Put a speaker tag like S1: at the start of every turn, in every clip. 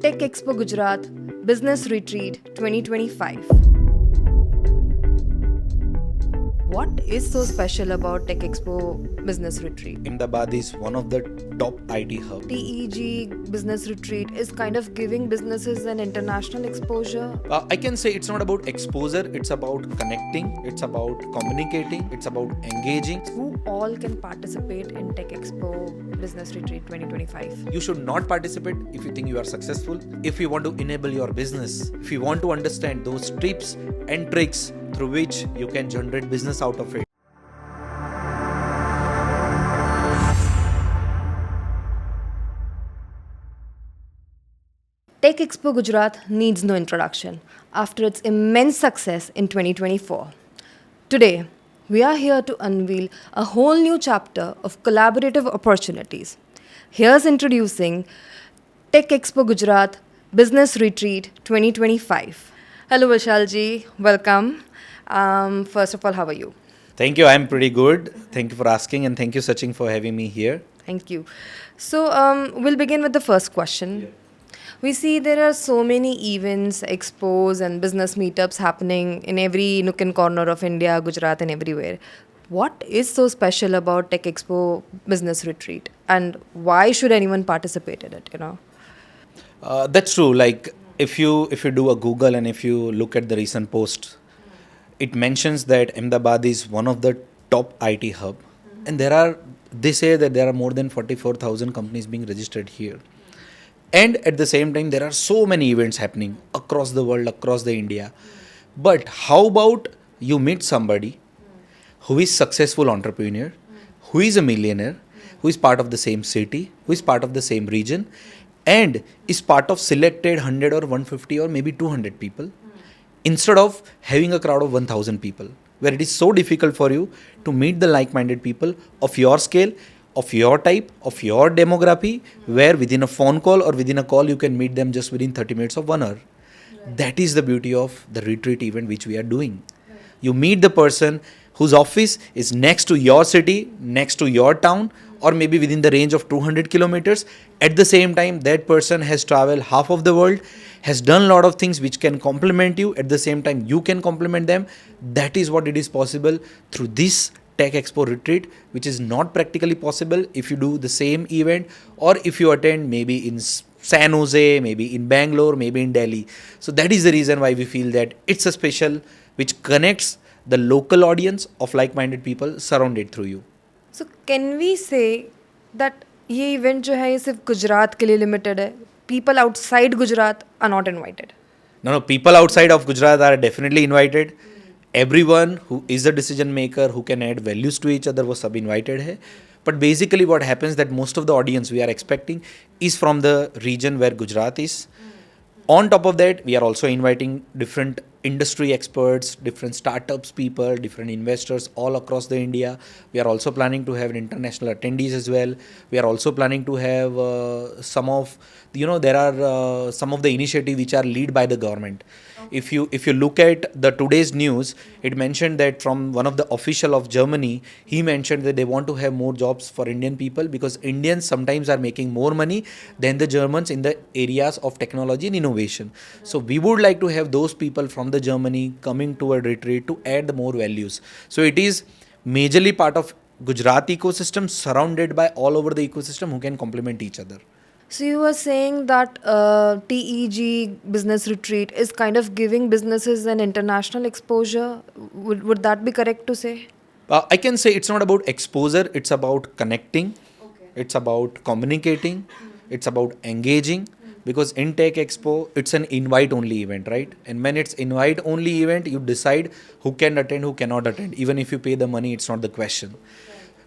S1: Tech Expo Gujarat Business Retreat 2025. What is so special about Tech Expo Business Retreat?
S2: Ahmedabad is one of the top IT hubs.
S1: TEG Business Retreat is kind of giving businesses an international exposure.
S2: I can say it's not about exposure, it's about connecting, it's about communicating, it's about engaging.
S1: Who all can participate in Tech Expo Business Retreat 2025?
S2: You should not participate if you think you are successful. If you want to enable your business, if you want to understand those tips and tricks through which you can generate business out of it.
S1: Tech Expo Gujarat needs no introduction after its immense success in 2024. Today, we are here to unveil a whole new chapter of collaborative opportunities. Here's introducing Tech Expo Gujarat Business Retreat 2025. Hello Vishalji, welcome. First of all, how are you?
S2: Thank you, I'm pretty good. Thank you for asking and thank you Sachin for having me here.
S1: Thank you. So, we'll begin with the first question.
S2: Yeah.
S1: We see there are so many events, expos, and business meetups happening in every nook and corner of India, Gujarat, and everywhere. What is so special about Tech Expo Business Retreat, and why should anyone participate in it?
S2: That's true. Like if you do a Google and if you look at the recent post, it mentions that Ahmedabad is one of the top IT hub, and they say that there are more than 44,000 companies being registered here. And at the same time, there are so many events happening across the world, across the India. But how about you meet somebody who is successful entrepreneur, who is a millionaire, who is part of the same city, who is part of the same region, and is part of selected 100 or 150 or maybe 200 people, instead of having a crowd of 1,000 people, where it is so difficult for you to meet the like-minded people of your scale, of your type, of your demography, where within a phone call or within a call you can meet them just within 30 minutes of 1 hour. Right. That is the beauty of the retreat event which we are doing. Right. You meet the person whose office is next to your city, next to your town, or maybe within the range of 200 kilometers. At the same time, that person has traveled half of the world, has done a lot of things which can complement you. At the same time, you can complement them. That is what it is possible through this Tech Expo Retreat, which is not practically possible if you do the same event or if you attend maybe in San Jose, maybe in Bangalore, maybe in Delhi. So that is the reason why we feel that it's a special which connects the local audience of like-minded people surrounded through you.
S1: So, can we say that ये event जो है ये सिर्फ गुजरात के लिए limited है? People outside Gujarat are not invited.
S2: No, people outside of Gujarat are definitely invited. Everyone who is a decision maker, who can add values to each other, वो सब invited है. But basically what happens that most of the audience we are expecting is from the region where Gujarat is. On top of that, we are also inviting different industry experts, different startups people, different investors all across the India. We are also planning to have international attendees as well. We are also planning to have some of the initiatives which are led by the government. Okay. If you look at the today's news, it mentioned that from one of the official of Germany, he mentioned that they want to have more jobs for Indian people because Indians sometimes are making more money than the Germans in the areas of technology and innovation. So we would like to have those people from the Germany coming to a retreat to add the more values. So it is majorly part of Gujarat ecosystem surrounded by all over the ecosystem who can complement each other.
S1: So you were saying that TEG Business Retreat is kind of giving businesses an international exposure. Would that be correct to say?
S2: I can say it's not about exposure, it's about connecting, it's about communicating, it's about engaging. Because in Tech Expo, it's an invite-only event, right? And when it's invite-only event, you decide who can attend, who cannot attend. Even if you pay the money, it's not the question.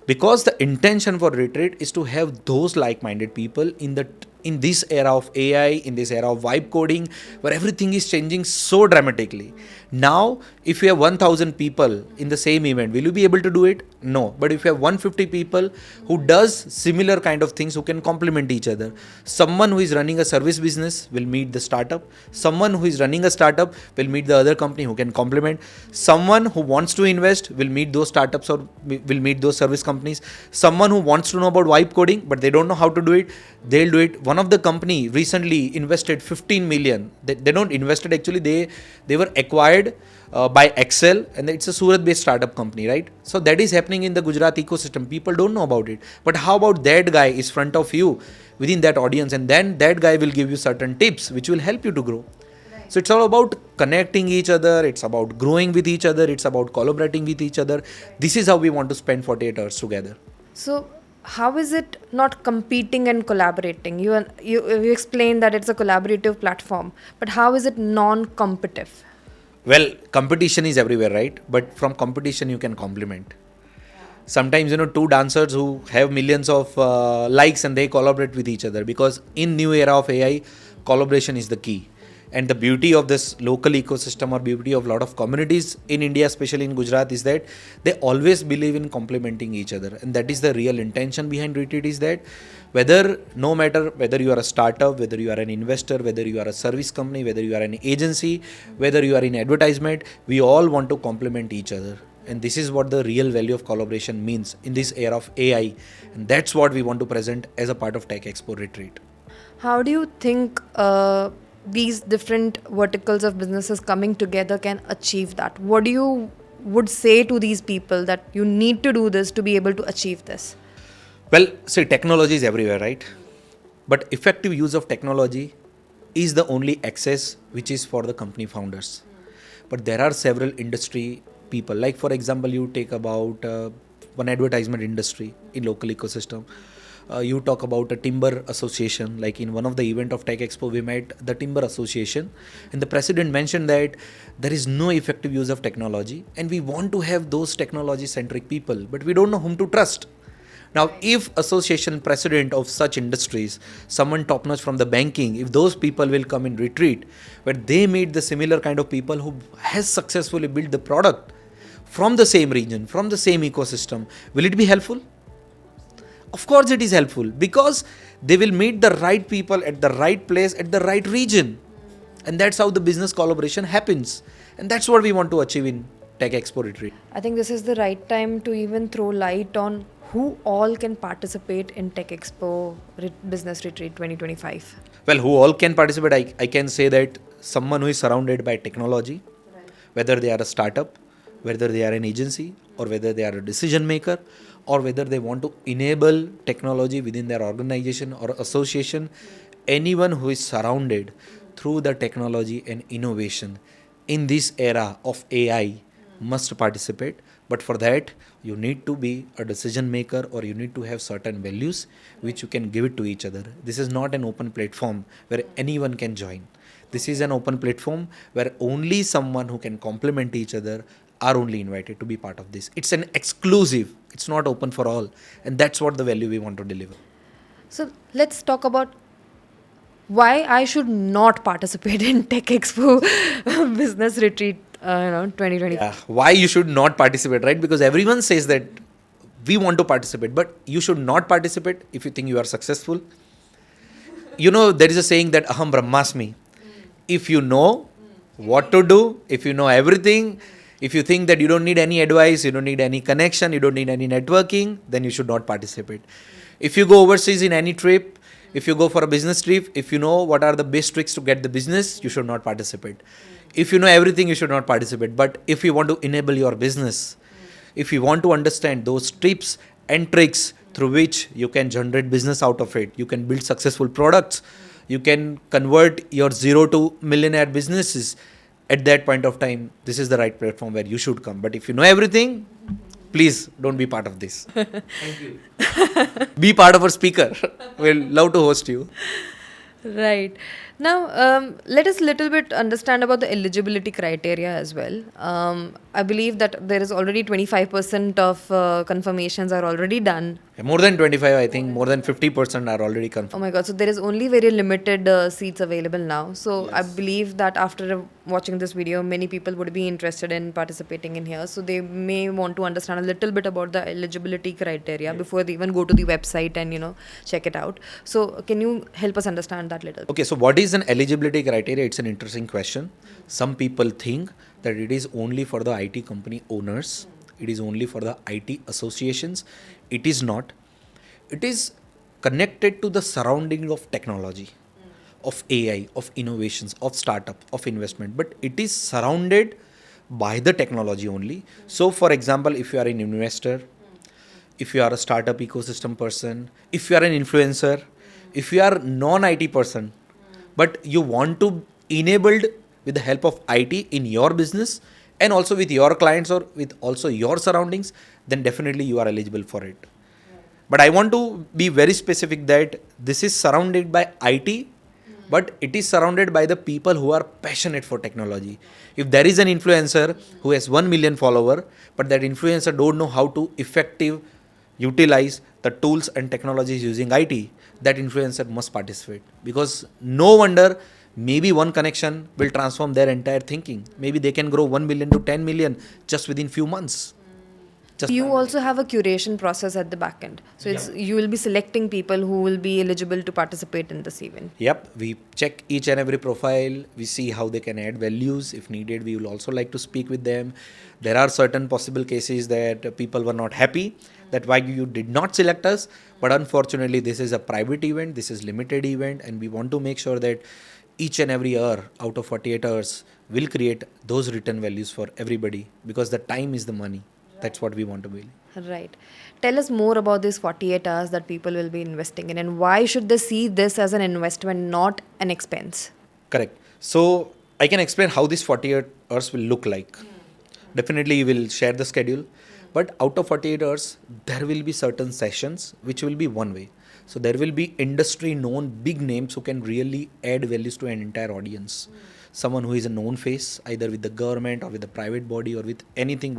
S2: Because the intention for retreat is to have those like-minded people in this era of AI, in this era of vibe coding, where everything is changing so dramatically. Now, if you have 1,000 people in the same event, will you be able to do it? No. But if you have 150 people who does similar kind of things, who can complement each other. Someone who is running a service business will meet the startup. Someone who is running a startup will meet the other company who can complement. Someone who wants to invest will meet those startups or will meet those service companies. Someone who wants to know about vibe coding but they don't know how to do it, they'll do it. One of the company recently invested 15 million. They don't invested actually, they were acquired by Excel, and it's a Surat-based startup company, right? So that is happening in the Gujarat ecosystem. People don't know about it. But how about that guy is front of you within that audience, and then that guy will give you certain tips which will help you to grow. So it's all about connecting each other. It's about growing with each other. It's about collaborating with each other. This is how we want to spend 48 hours together.
S1: So, how is it not competing and collaborating? You explained that it's a collaborative platform, but how is it non-competitive?
S2: Well, competition is everywhere, right? But from competition, you can complement. Sometimes, two dancers who have millions of likes and they collaborate with each other, because in new era of AI, collaboration is the key. And the beauty of this local ecosystem or beauty of a lot of communities in India, especially in Gujarat, is that they always believe in complementing each other. And that is the real intention behind Retreat, is that no matter whether you are a startup, whether you are an investor, whether you are a service company, whether you are an agency, whether you are in advertisement, we all want to complement each other. And this is what the real value of collaboration means in this era of AI. And that's what we want to present as a part of Tech Expo Retreat.
S1: How do you think these different verticals of businesses coming together can achieve that? What do you would say to these people that you need to do this to be able to achieve this?
S2: Well, see, technology is everywhere, right? But effective use of technology is the only access which is for the company founders. But there are several industry people. Like, for example, you take about one advertisement industry in local ecosystem. You talk about a timber association. Like in one of the event of Tech Expo, we met the timber association, and the president mentioned that there is no effective use of technology, and we want to have those technology centric people, but we don't know whom to trust. Now, if association president of such industries, someone top notch from the banking, if those people will come in retreat, where they meet the similar kind of people who has successfully built the product from the same region, from the same ecosystem, will it be helpful? Of course it is helpful, because they will meet the right people at the right place at the right region. And that's how the business collaboration happens. And that's what we want to achieve in Tech Expo Retreat.
S1: I think this is the right time to even throw light on who all can participate in Tech Expo Business Retreat 2025.
S2: Well, who all can participate? I can say that someone who is surrounded by technology, whether they are a startup, whether they are an agency, or whether they are a decision maker, or whether they want to enable technology within their organization or association, anyone who is surrounded through the technology and innovation in this era of AI must participate. But for that, you need to be a decision maker, or you need to have certain values which you can give it to each other. This is not an open platform where anyone can join. This is an open platform where only someone who can complement each other are only invited to be part of this. It's an exclusive. It's not open for all. And that's what the value we want to deliver.
S1: So let's talk about why I should not participate in Tech Expo Business Retreat 2025.
S2: Yeah. Why you should not participate, right? Because everyone says that we want to participate, but you should not participate if you think you are successful. There is a saying that aham brahmasmi. If you know what to do, if you know everything, if you think that you don't need any advice, you don't need any connection, you don't need any networking, then you should not participate. If you go overseas in any trip, if you go for a business trip, if you know what are the best tricks to get the business, you should not participate. If you know everything, you should not participate. But if you want to enable your business, if you want to understand those tips and tricks through which you can generate business out of it, you can build successful products, you can convert your 0 to millionaire businesses, at that point of time, this is the right platform where you should come. But if you know everything, please don't be part of this. Thank you. Be part of our speaker. We'll love to host you.
S1: Right. Now, let us little bit understand about the eligibility criteria as well. I believe that there is already 25% of confirmations are already done.
S2: More than 25, I think more than 50% are already confirmed.
S1: Oh my God. So there is only very limited seats available now. So I believe that after watching this video, many people would be interested in participating in here. So they may want to understand a little bit about the eligibility criteria before they even go to the website and, check it out. So can you help us understand that little?
S2: Okay, so what is an eligibility criteria? It's an interesting question. Some people think that it is only for the IT company owners. It is only for the IT associations. It is not. It is connected to the surrounding of technology, of AI, of innovations, of startup, of investment. But it is surrounded by the technology only. So, for example, if you are an investor, if you are a startup ecosystem person, if you are an influencer, if you are non-IT person, but you want to enabled with the help of IT in your business and also with your clients or with also your surroundings, then definitely you are eligible for it. But I want to be very specific that this is surrounded by IT, but it is surrounded by the people who are passionate for technology. If there is an influencer who has 1 million follower, but that influencer don't know how to effective utilize the tools and technologies using IT, that influencer must participate, because no wonder maybe one connection will transform their entire thinking. Maybe they can grow 1 million to 10 million just within few months. Just
S1: You also have a curation process at the back end. So it's you will be selecting people who will be eligible to participate in this event.
S2: Yep, we check each and every profile. We see how they can add values. If needed, we will also like to speak with them. There are certain possible cases that people were not happy that why you did not select us. But unfortunately, this is a private event. This is limited event, and we want to make sure that each and every hour out of 48 hours will create those written values for everybody, because the time is the money. That's what we want to build.
S1: Right. Tell us more about these 48 hours that people will be investing in, and why should they see this as an investment, not an expense?
S2: Correct. So I can explain how this 48 hours will look like. Definitely, you will share the schedule. But out of 48 hours, there will be certain sessions which will be one way. So there will be industry known big names who can really add values to an entire audience. Someone who is a known face, either with the government or with the private body or with anything.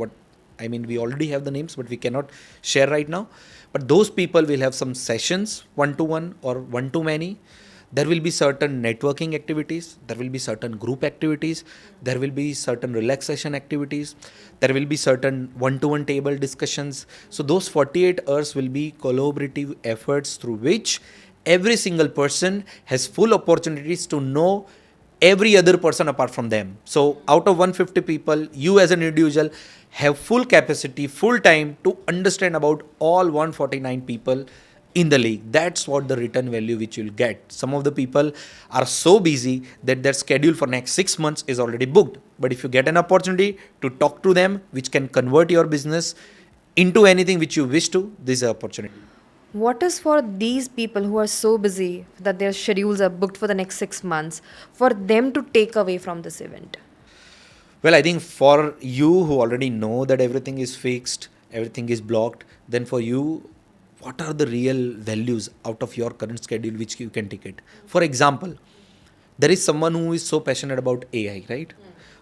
S2: We already have the names, but we cannot share right now. But those people will have some sessions, one-to-one or one-to-many. There will be certain networking activities. There will be certain group activities. There will be certain relaxation activities. There will be certain one-to-one table discussions. So those 48 hours will be collaborative efforts through which every single person has full opportunities to know every other person apart from them. So out of 150 people, you as an individual have full capacity, full time to understand about all 149 people in the league. That's what the return value which you'll get. Some of the people are so busy that their schedule for next 6 months is already booked. But if you get an opportunity to talk to them, which can convert your business into anything which you wish to, this is an opportunity.
S1: What is for these people who are so busy that their schedules are booked for the next 6 months, for them to take away from this event?
S2: Well, I think for you who already know that everything is fixed, everything is blocked, then for you, what are the real values out of your current schedule which you can take it? For example, there is someone who is so passionate about AI, right?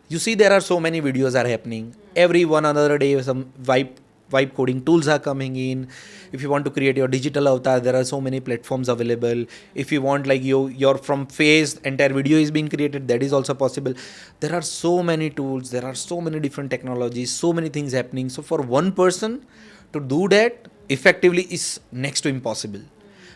S2: You see, there are so many videos are happening. Every one another day, some vibe coding tools are coming in. If you want to create your digital avatar, there are so many platforms available. If you want like your from face entire video is being created, that is also possible. There are so many tools, there are so many different technologies, so many things happening. So for one person to do that effectively is next to impossible.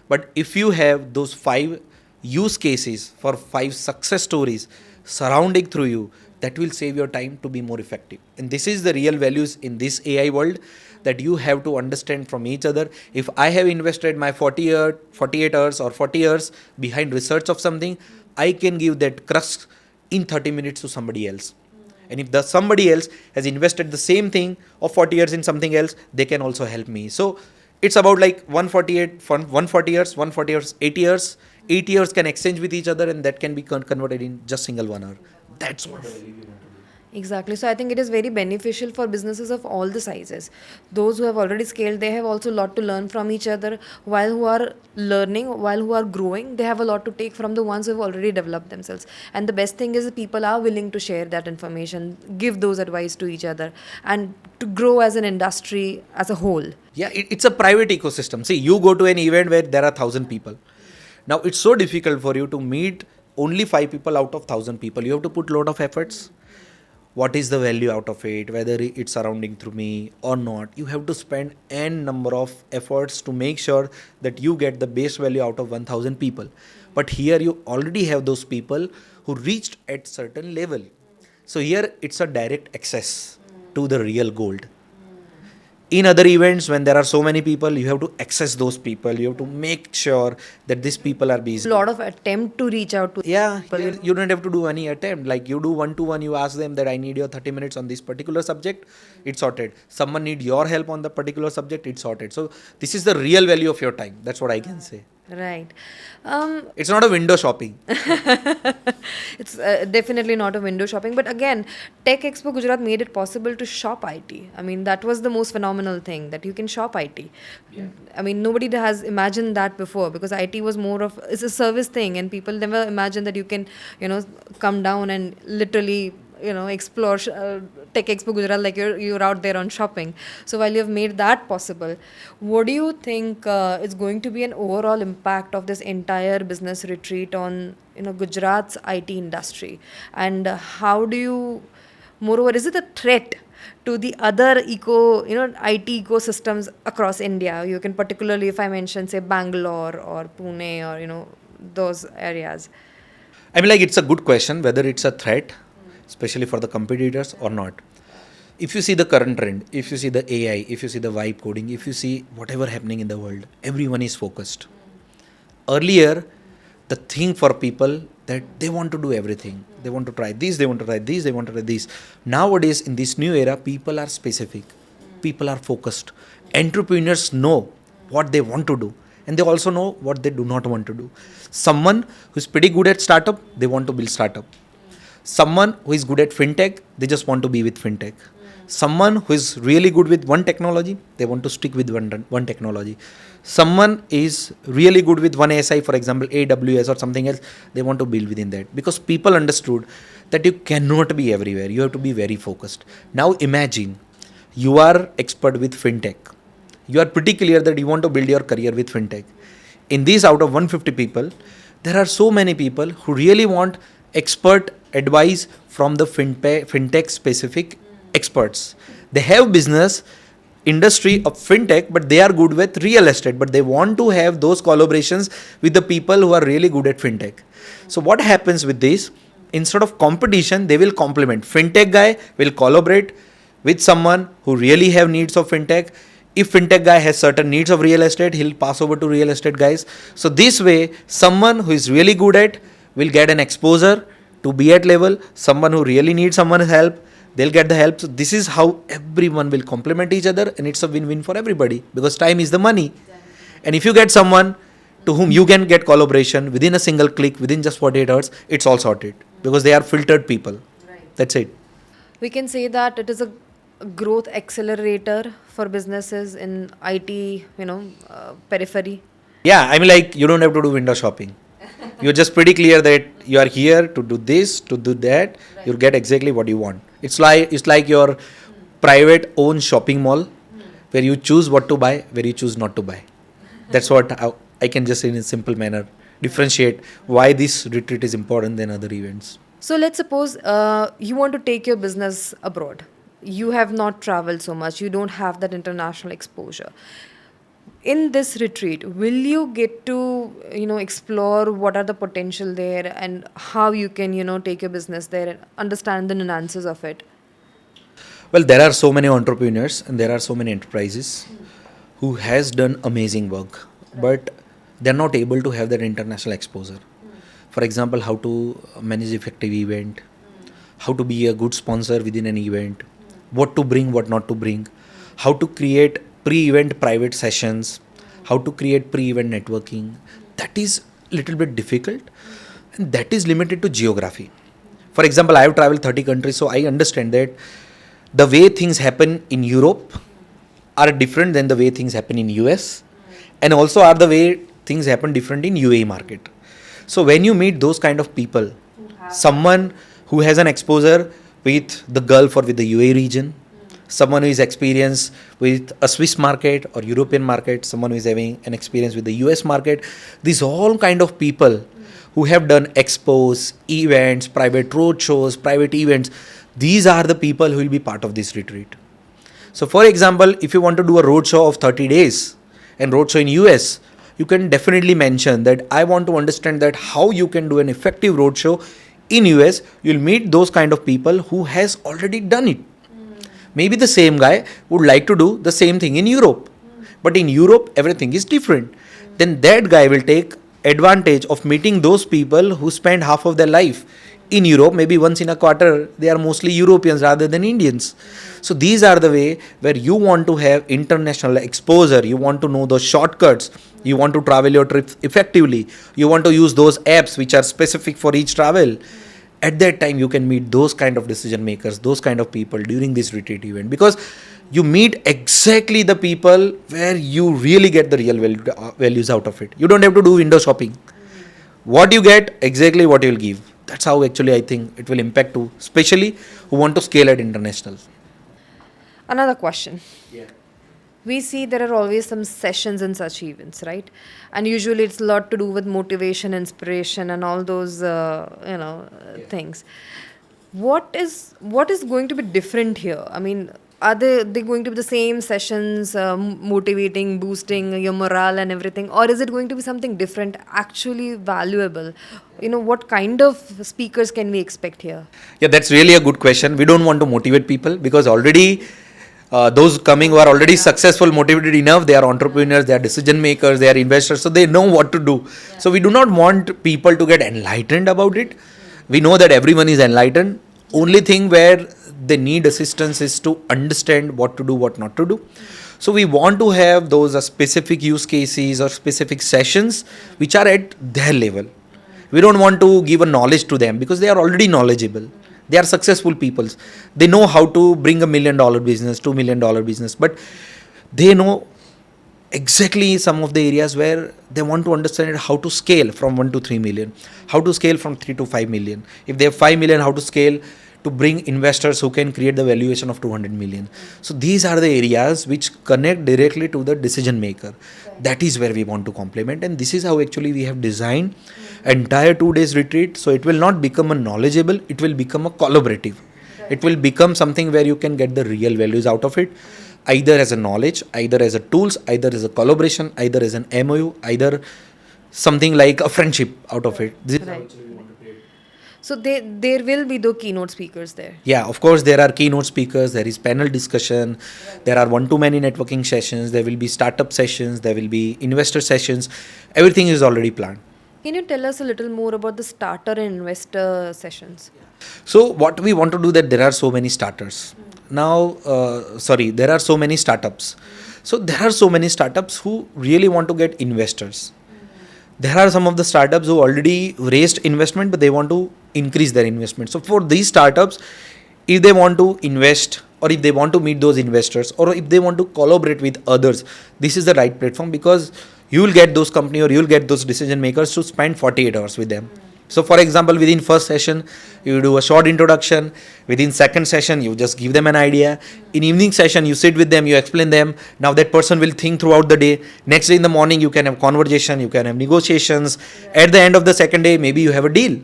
S2: But if you have those 5 use cases for 5 success stories surrounding through you, that will save your time to be more effective. And this is the real values in this AI world that you have to understand from each other. If I have invested my 48 hours or 40 years behind research of something, I can give that crux in 30 minutes to somebody else. And if the somebody else has invested the same thing of 40 years in something else, they can also help me. So it's about like 140 years, 140 years, 80 years. 80 years can exchange with each other, and that can be converted in just single 1 hour. That's what.
S1: Exactly. So I think it is very beneficial for businesses of all the sizes. Those who have already scaled, they have also a lot to learn from each other. While who are learning, while who are growing, they have a lot to take from the ones who have already developed themselves. And the best thing is that people are willing to share that information, give those advice to each other, and to grow as an industry as a whole.
S2: Yeah, it's a private ecosystem. See, you go to an event where there are 1,000 people. Now, it's so difficult for you to meet only 5 people out of 1,000 people. You have to put a lot of efforts. What is the value out of it, whether it's surrounding through me or not. You have to spend n number of efforts to make sure that you get the base value out of 1,000 people. But here you already have those people who reached at certain level. So here it's a direct access to the real gold. In other events, when there are so many people, you have to access those people. You have to make sure that these people are busy.
S1: A lot of attempt to reach out to
S2: Yeah,
S1: people.
S2: you don't have to do any attempt. Like you do one-to-one, you ask them that I need your 30 minutes on this particular subject, it's sorted. Someone need your help on the particular subject, it's sorted. So this is the real value of your time. That's what I can say.
S1: Right.
S2: It's not a window shopping.
S1: It's definitely not a window shopping. But again, Tech Expo Gujarat made it possible to shop IT. I mean, that was the most phenomenal thing, that you can shop IT. Yeah. I mean, nobody has imagined that before, because IT was more of, it's a service thing, and people never imagined that you can, come down and literally, explore Tech Expo Gujarat like you're out there on shopping. So while you've made that possible, what do you think is going to be an overall impact of this entire business retreat on Gujarat's IT industry, and how do you, moreover, is it a threat to the other IT ecosystems across India? You can particularly, if I mention, say Bangalore or Pune or those areas.
S2: I mean, like, it's a good question whether it's a threat, especially for the competitors or not. If you see the current trend, if you see the AI, if you see the vibe coding, if you see whatever happening in the world, everyone is focused. Earlier, the thing for people that they want to do everything. They want to try this, they want to try this, they want to try this. Nowadays, in this new era, people are specific. People are focused. Entrepreneurs know what they want to do, and they also know what they do not want to do. Someone who's pretty good at startup, they want to build startup. Someone who is good at fintech, they just want to be with fintech. Someone who is really good with one technology, they want to stick with one technology. Someone is really good with one SI, for example, AWS or something else, they want to build within that. Because people understood that you cannot be everywhere. You have to be very focused. Now imagine, you are expert with fintech. You are pretty clear that you want to build your career with fintech. In these, out of 150 people, there are so many people who really want expert advice from the fintech specific experts. They have business industry of fintech, but they are good with real estate, but they want to have those collaborations with the people who are really good at fintech. So what happens with this? Instead of competition, they will complement. Fintech guy will collaborate with someone who really have needs of fintech. If fintech guy has certain needs of real estate, he'll pass over to real estate guys. So this way, someone who is really good at will get an exposure to be at level. Someone who really needs someone's help, they'll get the help. So this is how everyone will complement each other, and it's a win-win for everybody, because time is the money. And if you get someone to whom you can get collaboration within a single click, within just 48 hours, it's all sorted, because they are filtered people. Right. That's it.
S1: We can say that it is a growth accelerator for businesses in IT, periphery.
S2: Yeah, I mean, like, you don't have to do window shopping. You're just pretty clear that you are here to do this, to do that. Right. You'll get exactly what you want. It's like your private own shopping mall, where you choose what to buy, where you choose not to buy. That's what I can just, in a simple manner, differentiate why this retreat is important than other events.
S1: So let's suppose you want to take your business abroad. You have not traveled so much. You don't have that international exposure. In this retreat, will you get to, explore what are the potential there and how you can, take your business there and understand the nuances of it?
S2: Well, there are so many entrepreneurs and there are so many enterprises who has done amazing work, but they're not able to have that international exposure. For example, how to manage effective event, how to be a good sponsor within an event, what to bring, what not to bring, how to create pre-event private sessions, how to create pre-event networking. That is a little bit difficult, and that is limited to geography. For example, I have traveled 30 countries, so I understand that the way things happen in Europe are different than the way things happen in US, and also are the way things happen different in UAE market. So when you meet those kind of people, someone who has an exposure with the Gulf or with the UAE region, someone who is experienced with a Swiss market or European market, someone who is having an experience with the US market, these all kind of people who have done expos, events, private road shows, private events. These are the people who will be part of this retreat. So, for example, if you want to do a roadshow of 30 days and roadshow in US, you can definitely mention that I want to understand that how you can do an effective roadshow in US. You'll meet those kind of people who has already done it. Maybe the same guy would like to do the same thing in Europe, but in Europe everything is different. Then that guy will take advantage of meeting those people who spend half of their life in Europe. Maybe once in a quarter they are mostly Europeans rather than Indians. So these are the way where you want to have international exposure. You want to know those shortcuts. You want to travel your trip effectively. You want to use those apps which are specific for each travel. At that time you can meet those kind of decision makers, those kind of people during this retreat event, because you meet exactly the people where you really get the real values out of it. You don't have to do window shopping. What you get, exactly what you will give. That's how actually I think it will impact to, especially who want to scale at international.
S1: Another question.
S2: Yeah.
S1: We see there are always some sessions in such events, right? And usually it's a lot to do with motivation, inspiration, and all those, things. What is going to be different here? I mean, are they going to be the same sessions, motivating, boosting your morale and everything, or is it going to be something different, actually valuable? What kind of speakers can we expect here?
S2: Yeah, that's really a good question. We don't want to motivate people because already those coming who are already successful, motivated enough, they are entrepreneurs, they are decision makers, they are investors, so they know what to do. So we do not want people to get enlightened about it. We know that everyone is enlightened. Only thing where they need assistance is to understand what to do, what not to do. So we want to have those specific use cases or specific sessions which are at their level. We don't want to give a knowledge to them because they are already knowledgeable. They are successful people. They know how to bring $1 million business, $2 million business, but they know exactly some of the areas where they want to understand how to scale from 1 to 3 million, how to scale from 3 to 5 million. If they have 5 million, how to scale to bring investors who can create the valuation of 200 million. So these are the areas which connect directly to the decision maker. That is where we want to complement, and this is how actually we have designed entire 2 days retreat. So it will not become a knowledgeable, it will become a collaborative. It will become something where you can get the real values out of it, either as a knowledge, either as a tools, either as a collaboration, either as an MOU, either something like a friendship out of it. This is how actually we want to create.
S1: So there will be the keynote speakers there.
S2: Yeah, of course there are keynote speakers, there is panel discussion, there are one-to-many networking sessions, there will be startup sessions, there will be investor sessions. Everything is already planned.
S1: Can you tell us a little more about the starter and investor sessions?
S2: So what we want to do, that there are so many starters. Now, there are so many startups. So there are so many startups who really want to get investors. There are some of the startups who already raised investment, but they want to increase their investment. So for these startups, if they want to invest, or if they want to meet those investors, or if they want to collaborate with others, this is the right platform, because you will get those company or you will get those decision makers to spend 48 hours with them. So for example, within first session, you do a short introduction. Within second session, you just give them an idea. In evening session, you sit with them, you explain them. Now that person will think throughout the day. Next day in the morning, you can have conversation, you can have negotiations. At the end of the second day, maybe you have a deal.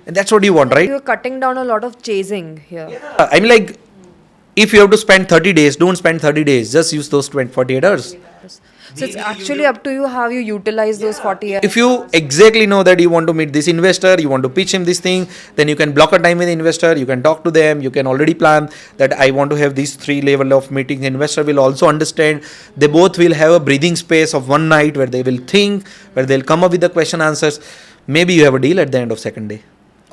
S2: And that's what you want, right?
S1: You're cutting down a lot of chasing here.
S2: I mean, like, if you have to spend 30 days, don't spend 30 days. Just use those 48 hours.
S1: So it's actually up to you how you utilize those 40 years.
S2: If you exactly know that you want to meet this investor, you want to pitch him this thing, then you can block a time with the investor, you can talk to them, you can already plan that I want to have these 3 level of meetings. The investor will also understand. They both will have a breathing space of one night where they will think, where they'll come up with the question answers. Maybe you have a deal at the end of second day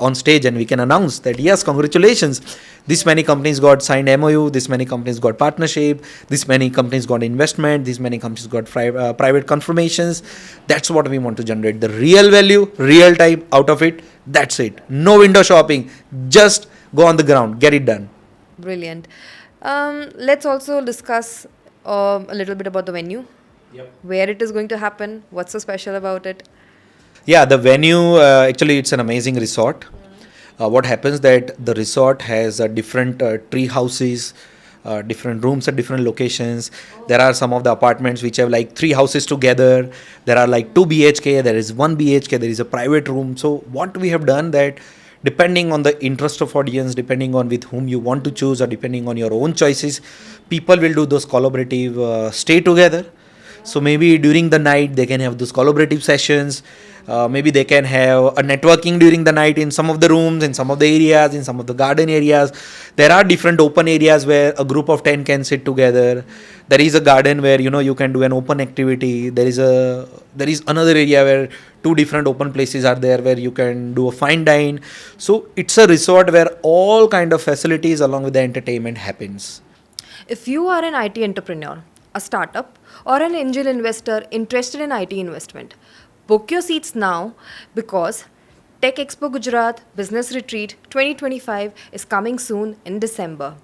S2: on stage, and we can announce that yes, congratulations, this many companies got signed MOU, this many companies got partnership, this many companies got investment, this many companies got private confirmations. That's what we want to generate, the real value, real time out of it. That's it. No window shopping, just go on the ground, get it done.
S1: Brilliant. Let's also discuss a little bit about the venue.
S2: Yep.
S1: Where it is going to happen, what's so special about it?
S2: Yeah, the venue, actually it's an amazing resort. What happens that the resort has different tree houses, different rooms at different locations. There are some of the apartments which have like 3 houses together. There are like 2 BHK, there is 1 BHK, there is a private room. So what we have done that depending on the interest of audience, depending on with whom you want to choose, or depending on your own choices, people will do those collaborative stay together. So maybe during the night they can have those collaborative sessions. Maybe they can have a networking during the night in some of the rooms, in some of the areas, in some of the garden areas. There are different open areas where a group of 10 can sit together. There is a garden where you can do an open activity. There is another area where two different open places are there where you can do a fine dine. So it's a resort where all kind of facilities along with the entertainment happens.
S1: If you are an IT entrepreneur, a startup, or an angel investor interested in IT investment, book your seats now because Tech Expo Gujarat Business Retreat 2025 is coming soon in December.